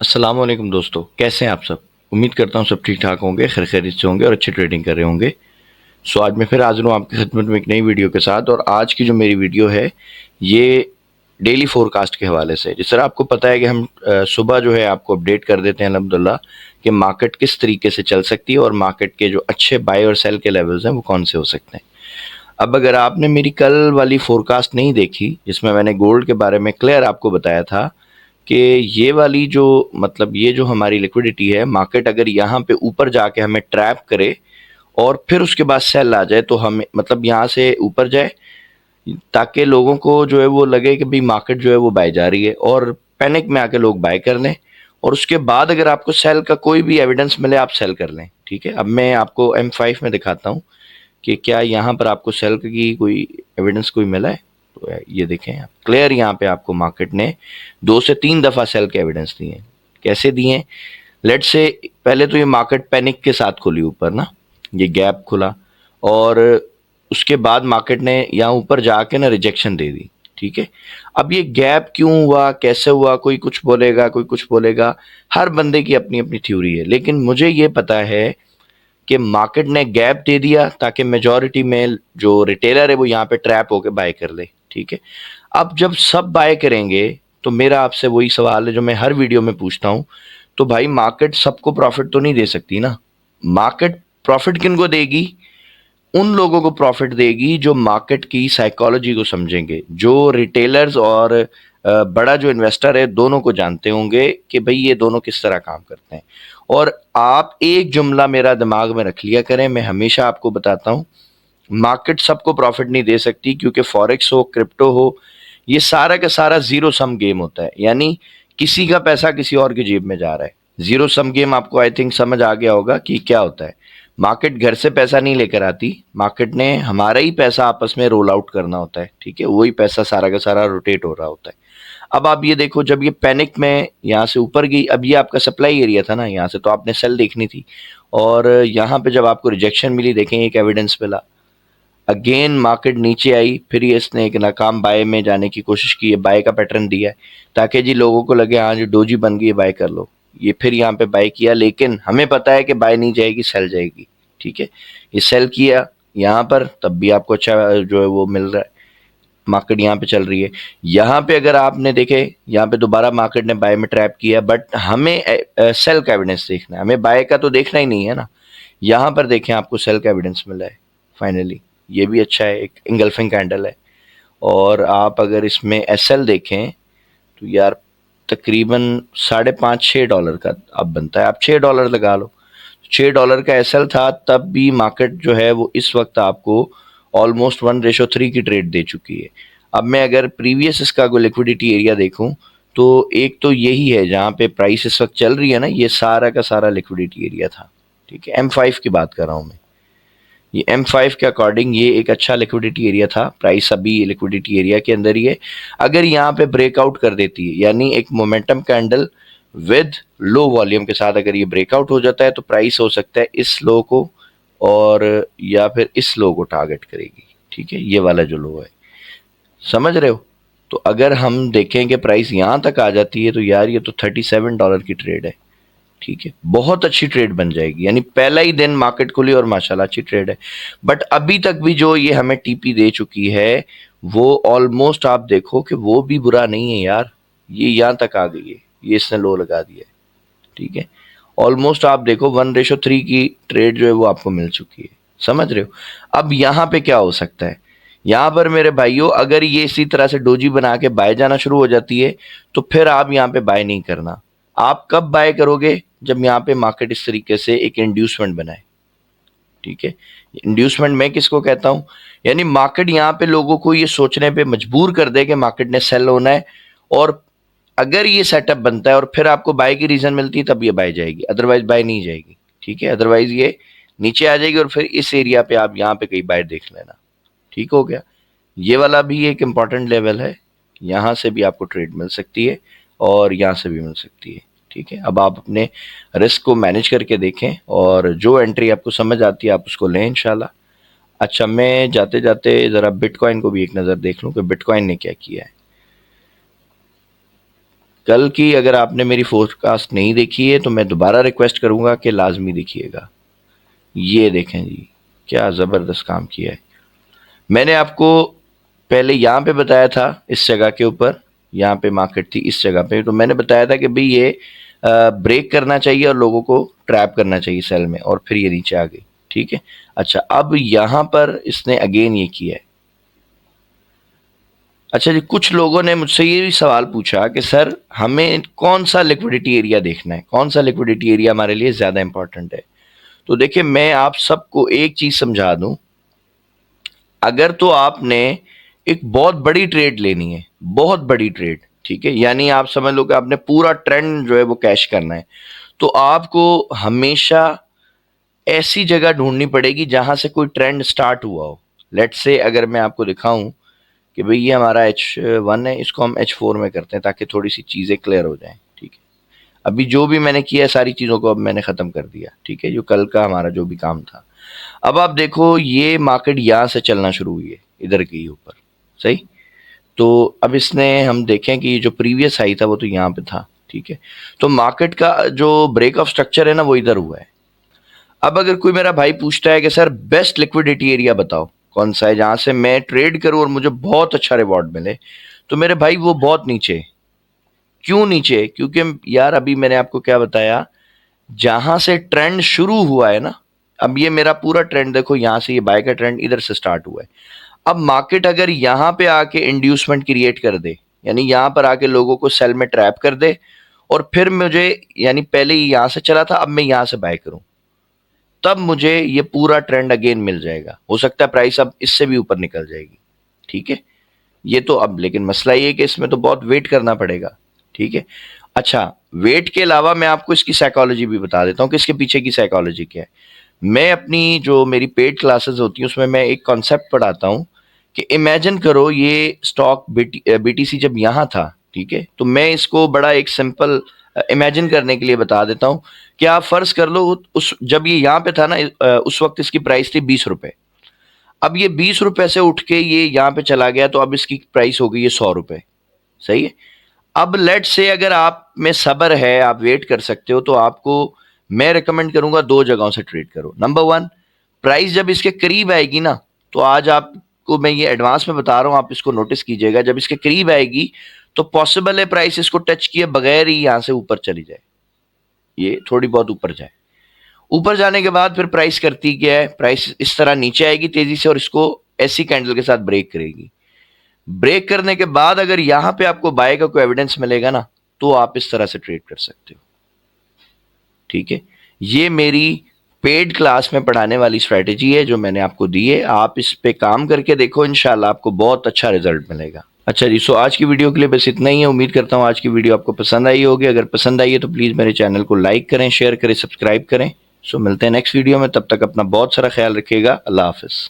अस्सलाम वालेकुम दोस्तों, कैसे हैं आप सब। उम्मीद करता हूँ सब ठीक ठाक होंगे, खैर खैरियत से होंगे और अच्छी ट्रेडिंग कर रहे होंगे। आज मैं फिर हाजिर हूँ आपकी खिदमत में एक नई वीडियो के साथ। और आज की जो मेरी वीडियो है ये डेली फोरकास्ट के हवाले से। जिस तरह आपको पता है कि हम सुबह जो है आपको अपडेट कर देते हैं अल्हम्दुलिल्लाह कि मार्केट किस तरीके से चल सकती है और मार्केट के जो अच्छे बाय और सेल के लेवल्स हैं वो कौन से हो सकते हैं। अब अगर आपने मेरी कल वाली फोरकास्ट नहीं देखी जिसमें मैंने गोल्ड के बारे में क्लियर आपको बताया था कि ये वाली जो मतलब ये जो हमारी लिक्विडिटी है, मार्केट अगर यहाँ पे ऊपर जाके हमें ट्रैप करे और फिर उसके बाद सेल आ जाए तो हमें मतलब यहाँ से ऊपर जाए ताकि लोगों को जो है वो लगे कि भाई मार्केट जो है वो बाय जा रही है और पैनिक में आके लोग बाय कर लें। और उसके बाद अगर आपको सेल का कोई भी एविडेंस मिले आप सेल कर लें। ठीक है, अब मैं आपको M5 में दिखाता हूँ कि क्या यहाँ पर आपको सेल की कोई एविडेंस कोई मिला है। तो ये देखें आप क्लियर, यहाँ पे आपको मार्केट ने 2 से 3 दफ़ा सेल के एविडेंस दिए हैं। कैसे दिए? लेट से पहले तो ये मार्केट पैनिक के साथ खुली ऊपर ना, ये गैप खुला और उसके बाद मार्केट ने यहाँ ऊपर जाके ना रिजेक्शन दे दी। ठीक है, अब ये गैप क्यों हुआ, कैसे हुआ, कोई कुछ बोलेगा कोई कुछ बोलेगा, हर बंदे की अपनी अपनी थ्योरी है। लेकिन मुझे ये पता है कि मार्केट ने गैप दे दिया ताकि मेजॉरिटी में जो रिटेलर है वो यहाँ पे ट्रैप होके बाय कर ले। ठीक है, अब जब सब बाय करेंगे तो मेरा आपसे वही सवाल है जो मैं हर वीडियो में पूछता हूँ, तो भाई मार्केट सबको प्रॉफिट तो नहीं दे सकती ना। मार्केट प्रॉफिट किनको देगी? उन लोगों को प्रॉफिट देगी जो मार्केट की साइकोलॉजी को समझेंगे, जो रिटेलर्स और बड़ा जो इन्वेस्टर है दोनों को जानते होंगे कि भाई ये दोनों किस तरह काम करते हैं। और आप एक जुमला मेरा दिमाग में रख लिया करें, मैं हमेशा आपको बताता हूँ मार्केट सबको प्रॉफिट नहीं दे सकती, क्योंकि फॉरेक्स हो क्रिप्टो हो ये सारा का सारा जीरो सम गेम होता है। यानी किसी का पैसा किसी और की जेब में जा रहा है। जीरो सम गेम आपको आई थिंक समझ आ गया होगा कि क्या होता है। मार्केट घर से पैसा नहीं लेकर आती, मार्केट ने हमारा ही पैसा आपस में रोल आउट करना होता है। ठीक है, वही पैसा सारा का सारा रोटेट हो रहा होता है। अब आप ये देखो, जब ये पैनिक में यहाँ से ऊपर गई, अब ये आपका सप्लाई एरिया था ना, यहाँ से तो आपने सेल देखनी थी। और यहाँ पे जब आपको रिजेक्शन मिली, देखें एक एविडेंस मिला, अगेन मार्केट नीचे आई, फिर ये इसने एक नाकाम बाय में जाने की कोशिश की है, बाय का पैटर्न दिया है ताकि जी लोगों को लगे हाँ जो डोजी बन गई है बाय कर लो। ये फिर यहाँ पे बाय किया, लेकिन हमें पता है कि बाय नहीं जाएगी, सेल जाएगी। ठीक है, ये सेल किया यहाँ पर, तब भी आपको अच्छा जो है वो मिल रहा है। मार्केट यहाँ पे चल रही है, यहाँ पे अगर आपने देखे यहाँ पे दोबारा मार्केट ने बाय में ट्रैप किया, बट हमें सेल का एविडेंस देखना है, हमें बाय का तो देखना ही नहीं है ना। यहाँ पर देखें आपको सेल का एविडेंस मिला है फाइनली, ये भी अच्छा है, एक इंगल्फिंग कैंडल है। और आप अगर इसमें एसएल देखें तो यार तकरीबन 5.5-6 डॉलर का अब बनता है, आप $6 लगा लो। $6 का एसएल था, तब भी मार्केट जो है वो इस वक्त आपको ऑलमोस्ट 1:3 की ट्रेड दे चुकी है। अब मैं अगर प्रीवियस इसका कोई लिक्विडिटी एरिया देखूं तो एक तो यही है जहाँ पे प्राइस इस वक्त चल रही है ना, ये सारा का सारा लिक्विडिटी एरिया था। ठीक है, M5 की बात कर रहा हूँ मैं। ये M5 के अकॉर्डिंग ये एक अच्छा लिक्विडिटी एरिया था, प्राइस अभी लिक्विडिटी एरिया के अंदर ही है। अगर यहाँ पे ब्रेकआउट कर देती है, यानी एक momentum candle with low volume के साथ अगर ये ब्रेकआउट हो जाता है तो प्राइस हो सकता है इस लो को और या फिर इस लो को टारगेट करेगी। ठीक है, ये वाला जो लो है, समझ रहे हो। तो अगर हम देखें कि प्राइस यहाँ तक आ जाती है तो यार ये तो $37 की ट्रेड है। ठीक है, बहुत अच्छी ट्रेड बन जाएगी, यानी पहला ही दिन मार्केट खुली और माशाल्लाह अच्छी ट्रेड है। बट अभी तक भी जो ये हमें टीपी दे चुकी है वो ऑलमोस्ट आप देखो कि वो भी बुरा नहीं है यार, ये यहाँ तक आ गई है, ये इसने लो लगा दिया है। ठीक है, ऑलमोस्ट आप देखो 1:3 की ट्रेड जो है वो आपको मिल चुकी है, समझ रहे हो। अब यहाँ पे क्या हो सकता है, यहाँ पर मेरे भाइयों अगर ये इसी तरह से डोजी बना के बाय जाना शुरू हो जाती है तो फिर आप यहाँ पे बाय नहीं करना। आप कब बाय करोगे? जब यहाँ पे मार्केट इस तरीके से एक इंड्यूसमेंट बनाए। ठीक है, इंड्यूसमेंट मैं किसको कहता हूँ, यानी मार्केट यहाँ पे लोगों को ये सोचने पे मजबूर कर दे कि मार्केट ने सेल होना है। और अगर ये सेटअप बनता है और फिर आपको बाय की रीजन मिलती है तब ये बाय जाएगी, अदरवाइज बाय नहीं जाएगी। ठीक है, अदरवाइज ये नीचे आ जाएगी और फिर इस एरिया पे आप यहाँ पे कहीं बाय देख लेना। ठीक हो गया, ये वाला भी एक इम्पॉर्टेंट लेवल है, यहाँ से भी आपको ट्रेड मिल सकती है और यहाँ से भी मिल सकती है। ठीक है, अब आप अपने रिस्क को मैनेज करके देखें और जो एंट्री आपको समझ आती है आप उसको लें इंशाल्लाह। अच्छा, मैं जाते जाते ज़रा बिटकॉइन को भी एक नज़र देख लूँ कि बिटकॉइन ने क्या किया है। कल की अगर आपने मेरी फोरकास्ट नहीं देखी है तो मैं दोबारा रिक्वेस्ट करूंगा कि लाजमी देखिएगा। ये देखें जी, क्या ज़बरदस्त काम किया है। मैंने आपको पहले यहाँ पे बताया था, इस जगह के ऊपर, यहाँ पे मार्केट थी इस जगह पे, तो मैंने बताया था कि भाई ये ब्रेक करना चाहिए और लोगों को ट्रैप करना चाहिए सेल में, और फिर ये नीचे आ गई। ठीक है, अच्छा अब यहाँ पर इसने अगेन ये किया है। अच्छा जी, कुछ लोगों ने मुझसे ये भी सवाल पूछा कि सर हमें कौन सा लिक्विडिटी एरिया देखना है, कौन सा लिक्विडिटी एरिया हमारे लिए ज़्यादा इंपॉर्टेंट है। तो देखिए, मैं आप सबको एक चीज़ समझा दूं, अगर तो आपने एक बहुत बड़ी ट्रेड लेनी है, बहुत बड़ी ट्रेड, ठीक है, यानी आप समझ लो कि आपने पूरा ट्रेंड जो है वो कैश करना है, तो आपको हमेशा ऐसी जगह ढूंढनी पड़ेगी जहां से कोई ट्रेंड स्टार्ट हुआ हो। लेट्स से अगर मैं आपको दिखाऊं कि भाई ये हमारा H1 है, इसको हम H4 में करते हैं ताकि थोड़ी सी चीज़ें क्लियर हो जाएं। ठीक है, अभी जो भी मैंने किया सारी चीज़ों को अब मैंने ख़त्म कर दिया। ठीक है, जो कल का हमारा जो भी काम था, अब आप देखो ये मार्केट यहाँ से चलना शुरू हुई है, इधर की ऊपर, सही। तो अब इसने, हम देखें कि जो प्रीवियस हाई था वो तो यहाँ पे था। ठीक है, तो मार्केट का जो ब्रेक ऑफ स्ट्रक्चर है ना वो इधर हुआ है। अब अगर कोई मेरा भाई पूछता है कि सर बेस्ट लिक्विडिटी एरिया बताओ कौन सा है जहां से मैं ट्रेड करूं और मुझे बहुत अच्छा रिवॉर्ड मिले, तो मेरे भाई वो बहुत नीचे है। क्यों नीचे है? क्योंकि यार अभी मैंने आपको क्या बताया, जहां से ट्रेंड शुरू हुआ है ना, अब ये मेरा पूरा ट्रेंड देखो, यहां से ये बाय का ट्रेंड इधर से स्टार्ट हुआ है। अब मार्केट अगर यहां पे आके इंड्यूसमेंट क्रिएट कर दे, यानी यहां पर आके लोगों को सेल में ट्रैप कर दे, और फिर मुझे, यानी पहले ही यहां से चला था अब मैं यहां से बाय करूं, तब मुझे ये पूरा ट्रेंड अगेन मिल जाएगा। हो सकता है प्राइस अब इससे भी ऊपर निकल जाएगी। ठीक है, ये तो अब, लेकिन मसला ये है कि इसमें तो बहुत वेट करना पड़ेगा। ठीक है, अच्छा वेट के अलावा मैं आपको इसकी साइकोलॉजी भी बता देता हूँ कि इसके पीछे की साइकोलॉजी क्या है। मैं अपनी जो मेरी पेड क्लासेस होती हैं उसमें मैं एक कॉन्सेप्ट पढ़ाता हूँ कि इमेजिन करो ये स्टॉक बीटीसी जब यहाँ था, ठीक है, तो मैं इसको बड़ा एक सिंपल इमेजिन करने के लिए बता देता हूँ कि आप फर्ज कर लो उस जब ये यहाँ पे था ना, उस वक्त इसकी प्राइस थी 20 रुपए। अब ये 20 रुपए से उठ के ये यहाँ पे चला गया, तो अब इसकी प्राइस हो गई है 100 रुपए। सही है, अब लेट से अगर आप में सब्र है, आप वेट कर सकते हो, तो आपको मैं रिकमेंड करूंगा दो जगहों से ट्रेड करो। नंबर वन, प्राइस जब इसके करीब आएगी ना, तो आज आपको मैं ये एडवांस में बता रहा हूं, आप इसको नोटिस कीजिएगा, जब इसके करीब आएगी तो पॉसिबल है प्राइस इसको टच किए बगैर ही यहां से ऊपर चली जाए, ये थोड़ी बहुत ऊपर जाए। ऊपर जाने के बाद फिर प्राइस करती क्या है, प्राइस इस तरह नीचे आएगी तेजी से और इसको ऐसी कैंडल के साथ ब्रेक करेगी। ब्रेक करने के बाद अगर यहां पे आपको बाय का कोई एविडेंस मिलेगा ना, तो आप इस तरह से ट्रेड कर सकते हो। ठीक है, ये मेरी पेड क्लास में पढ़ाने वाली स्ट्रेटेजी है जो मैंने आपको दी है, आप इस पे काम करके देखो, इंशाल्लाह आपको बहुत अच्छा रिजल्ट मिलेगा। अच्छा जी, सो आज की वीडियो के लिए बस इतना ही है। उम्मीद करता हूँ आज की वीडियो आपको पसंद आई होगी। अगर पसंद आई है तो प्लीज़ मेरे चैनल को लाइक करें, शेयर करें, सब्सक्राइब करें। सो मिलते हैं नेक्स्ट वीडियो में, तब तक अपना बहुत सारा ख्याल रखिएगा। अल्लाह हाफिज़।